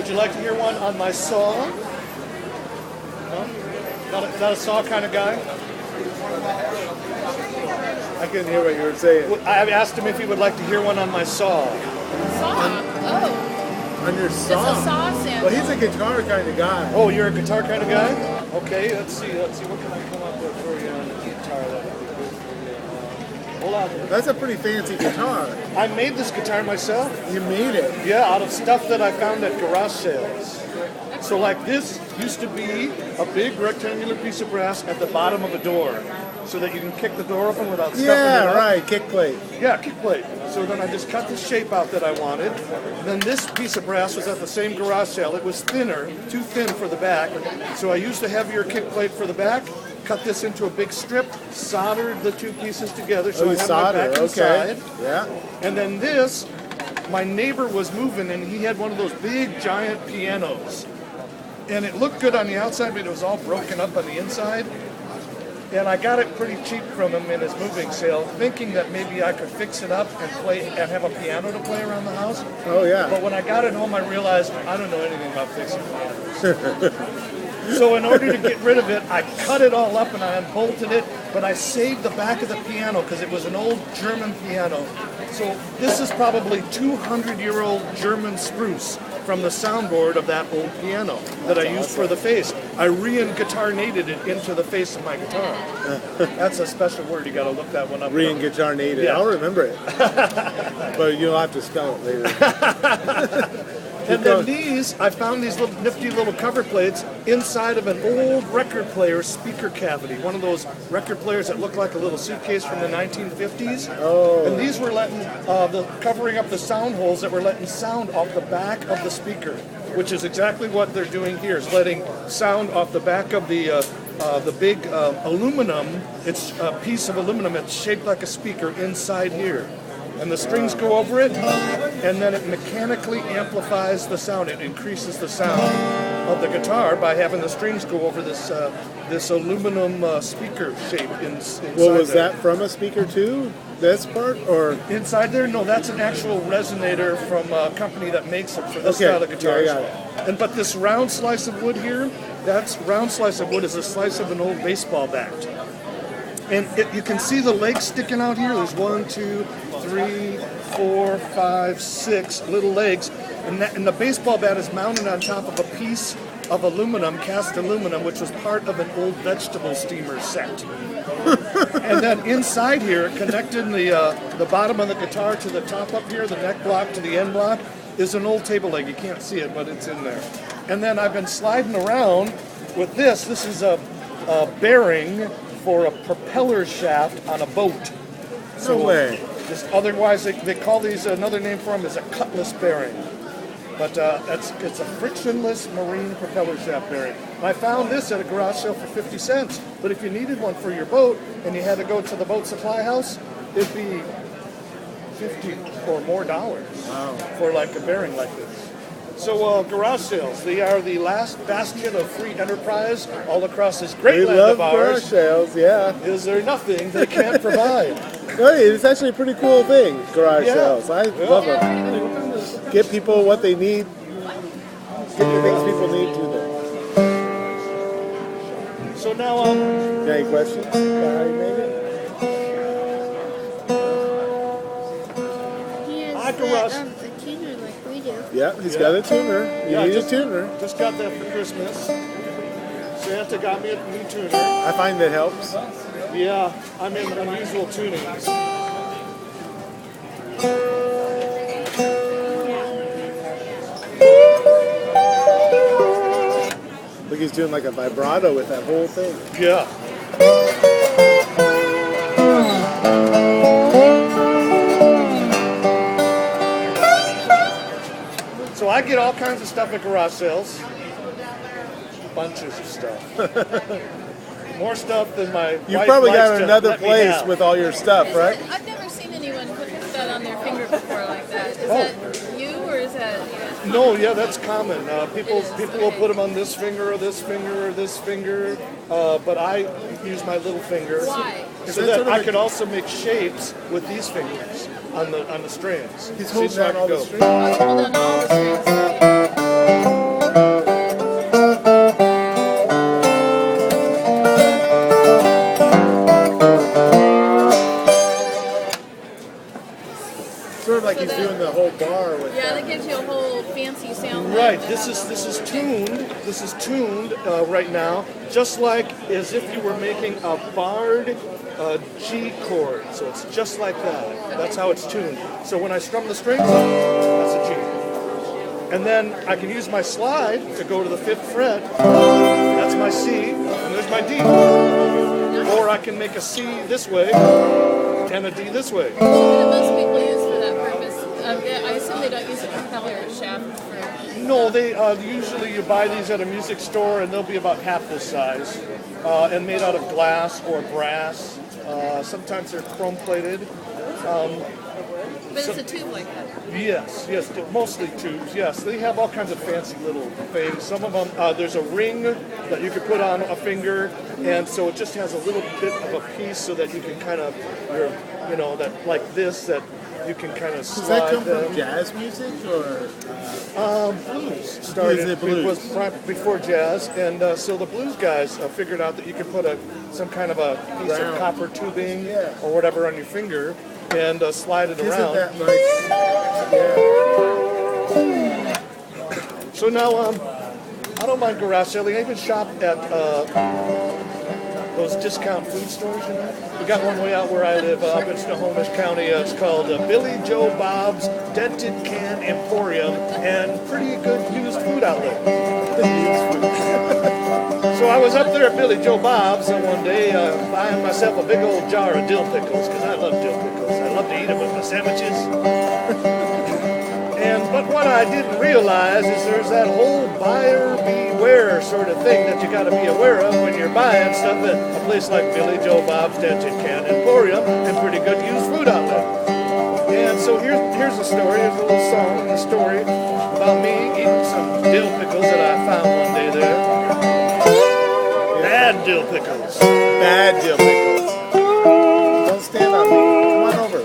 Would you like to hear one on my saw? No? Not a saw kind of guy? I couldn't hear what you were saying. I asked him if he would like to hear one on my saw. Saw? Oh. On your saw? It's a saw stand. Well, he's a guitar kind of guy. Oh, you're a guitar kind of guy? Okay, let's see. What can I come up with for you on the guitar that would be good for you? Hold on. That's a pretty fancy guitar. I made this guitar myself. You made it? Yeah, out of stuff that I found at garage sales. So like this used to be a big rectangular piece of brass at the bottom of a door, so that you can kick the door open without stuffing it up. Yeah, right, kick plate. Yeah, kick plate. So then I just cut the shape out that I wanted. Then this piece of brass was at the same garage sale. It was thinner, too thin for the back. So I used a heavier kick plate for the back, cut this into a big strip, soldered the two pieces together so I have my back inside. Yeah. And then this, my neighbor was moving and he had one of those big giant pianos. And it looked good on the outside, but it was all broken up on the inside. And I got it pretty cheap from him in his moving sale, thinking that maybe I could fix it up and play and have a piano to play around the house. Oh, yeah. But when I got it home, I realized I don't know anything about fixing pianos. So in order to get rid of it, I cut it all up and I unbolted it, but I saved the back of the piano because it was an old German piano. So this is probably 200-year-old German spruce from the soundboard of that old piano that I used for the face. I re-guitar-nated it into the face of my guitar. That's a special word. You got to look that one up. Re-guitar-nated. Yeah. I'll remember it. But you'll have to spell it later. And then these, I found these little nifty little cover plates inside of an old record player speaker cavity. One of those record players that looked like a little suitcase from the 1950s. Oh. And these were letting, covering up the sound holes that were letting sound off the back of the speaker, which is exactly what they're doing here, is letting sound off the back of the big aluminum. It's a piece of aluminum. It's shaped like a speaker inside here. And the strings go over it, and then it mechanically amplifies the sound. It increases the sound of the guitar by having the strings go over this this aluminum speaker shape inside. Well, was there. that from a speaker too? This part, or Inside there? No, that's an actual resonator from a company that makes it for this style of guitars. Yeah, I got it. But this round slice of wood here, that round slice of wood is a slice of an old baseball bat. And you can see the legs sticking out here. There's 1, 2, 3, 4, 5, 6 little legs. And the baseball bat is mounted on top of a piece of aluminum, cast aluminum, which was part of an old vegetable steamer set. And then inside here, connecting the bottom of the guitar to the top up here, the neck block to the end block, is an old table leg. You can't see it, but it's in there. And then I've been sliding around with this. This is a bearing for a propeller shaft on a boat. no way. Otherwise, they call these, another name for them is a cutlass bearing. But it's a frictionless marine propeller shaft bearing. And I found this at a garage sale for 50 cents. But if you needed one for your boat and you had to go to the boat supply house, it'd be $50 or more for like a bearing like this. So garage sales, they are the last bastion of free enterprise all across this great land of ours. Garage sales, yeah. Is there nothing they can't provide? Hey, it's actually a pretty cool thing, garage sales. I love them. Get people what they need. Get the things people need to them. So now, Got any questions about how you made it? He has I can rush. the tuner like we do. Yeah, he's got a tuner. You need a tuner. Just got that for Christmas. Santa got me a new tuner. I find that helps. Yeah, I'm in unusual tunings. Look, he's doing like a vibrato with that whole thing. Yeah. So I get all kinds of stuff at garage sales. Bunches of stuff. More stuff than my You wife probably likes got to another let me place have. with all your stuff, right? I've never seen anyone put that on their finger before like that. Is that you or is that you? No, yeah, that's common. People will put them on this finger or this finger or this finger, but I use my little finger. Why? So that I could also make shapes with these fingers on the strings. He's See, holding so I down all can the go. strings. Hold on all the strings. sort of like So he's that- doing the whole bar with Yeah, that. that gives you a whole fancy sound. Right. This is tuned. This is tuned right now, just like as if you were making a barred G chord. So it's just like that. That's how it's tuned. So when I strum the strings, that's a G. And then I can use my slide to go to the 5th fret. That's my C, and there's my D. Or I can make a C this way and a D this way. What do most people use for that purpose? I assume they don't use a propeller shaft for. No, they usually you buy these at a music store, and they'll be about half this size, and made out of glass or brass. Sometimes they're chrome plated. But it's a tube like that. Yes, mostly tubes. Yes, they have all kinds of fancy little things. Some of them, there's a ring that you can put on a finger, and so it just has a little bit of a piece so that you can kind of, that like this that you can kind of slide. Does that come them. from jazz music or? Blues started. Is it blues? It was right before jazz, and so the blues guys figured out that you could put some kind of a piece of Round. copper tubing Yeah. or whatever on your finger and slide it Isn't around. that nice? Yeah. So now, I don't mind garage selling. I even shop at those discount food stores. We got one way out where I live, up in Snohomish County. It's called Billy Joe Bob's Dented Can Emporium, and pretty good used food outlet. So I was up there at Billy Joe Bob's one day buying myself a big old jar of dill pickles, because I love dill pickles. I love to eat them with my sandwiches. But what I didn't realize is there's that whole buyer beware sort of thing that you got to be aware of when you're buying stuff at a place like Billy Joe Bob's Dented Can Emporium, and pretty good used food outlet. And so here's a story, here's a little song and a story about me eating some dill pickles that I found one day there. Bad dill pickles. Bad dill pickles. Don't stand on me. Come on over.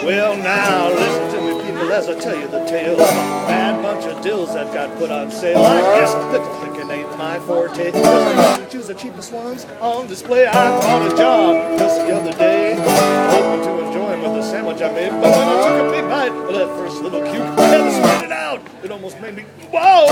Well, now listen to me, people, as I tell you the tale of a bad bunch of dills that got put on sale. I guess pickle picking ain't my forte. I choose the cheapest ones on display. I bought a job just the other day, hoping to enjoy them with the sandwich I made. But when I took a big bite of that first little cube, I had to spit it out. It almost made me, whoa!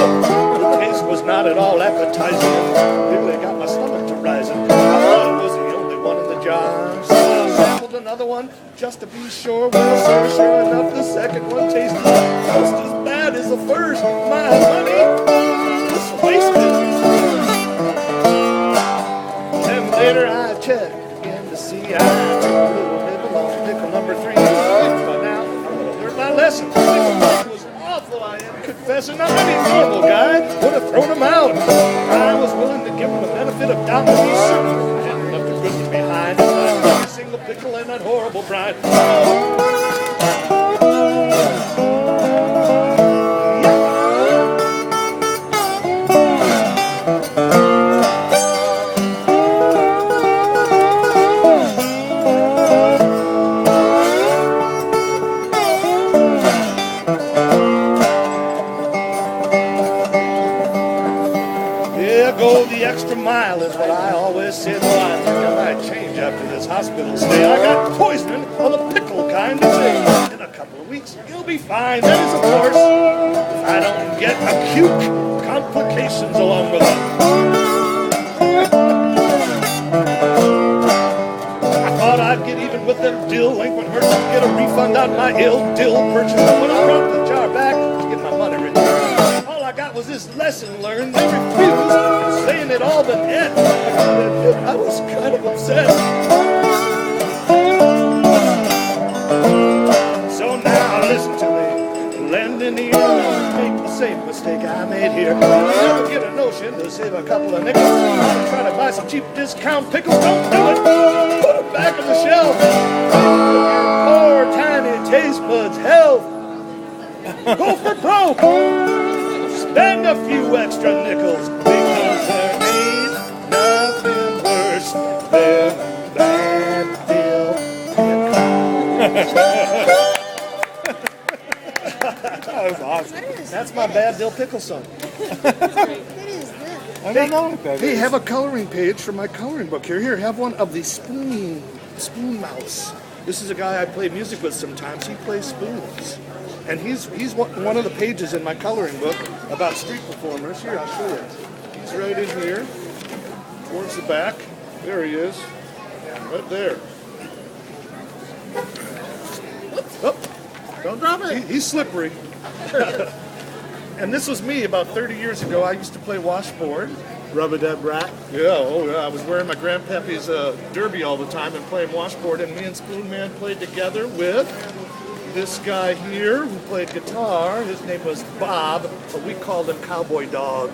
The taste was not at all appetizing. It really got my stomach to rising. I thought it was the only one in the jar. So I sampled another one just to be sure. Well, sure enough, the second one tasted just as bad as the first. My money was wasted. Then later I checked again to see I took a little nibble on pickle number 3. But now I'm gonna learn my lesson. Pickle was awful, I am confessing. Now any normal guy would have thrown him out. I was willing to give him the benefit of doubt, but he certainly didn't left a good one behind. I'm single pickle and that horrible bride. Go the extra mile is what I always said. Well, I think I might change after this hospital stay. I got poisoning of the pickle kind of thing. In a couple of weeks, you'll be fine. That is, of course, if I don't get acute complications along with it. I thought I'd get even with them dill delinquent to get a refund on my ill dill purchase. But when I brought the jar back to get my money returned, all I got was this lesson learned. They refused, saying it all but end. I was kind of upset. So now listen to me. Lend an ear, make the same mistake I made here. Never get a notion to save a couple of nickels. Try to buy some cheap discount pickles. Don't do it. Put them back on the shelf. Poor tiny taste buds health. Go for broke. Spend a few extra nickels because there ain't nothing worse than Bad Dill That was awesome. That's my Bad Dill Pickle song. I don't know what that Hey, is. have a coloring page for my coloring book here. Here, have one of the spoon mouse. This is a guy I play music with sometimes. He plays spoons. And he's one of the pages in my coloring book about street performers. Here, I'll show you. He's right in here, towards the back. There he is, right there. Oh, Don't drop it. he's slippery. And this was me about 30 years ago. I used to play washboard. Rub-a-dub rat. Yeah, oh yeah. I was wearing my grandpappy's derby all the time and playing washboard. And me and Spoon Man played together with this guy here who played guitar. His name was Bob, but we called him Cowboy Dog.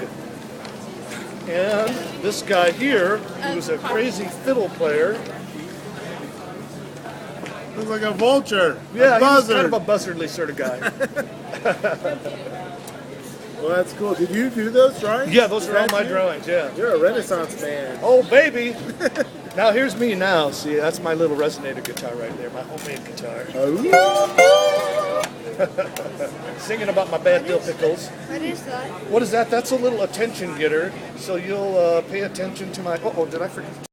And this guy here, who was a crazy fiddle player. Looks like a vulture. Yeah, A he was buzzard. kind of a buzzardly sort of guy. Well, that's cool. Did you do those drawings? Yeah, those Is are all that my you? drawings, yeah. You're a Renaissance man. Oh, baby! Now here's me now. See, that's my little resonator guitar right there, my homemade guitar. Oh. Singing about my Bad Dill Pickles. What is that? What is that? That's a little attention getter, so you'll pay attention to my... Uh-oh, did I forget?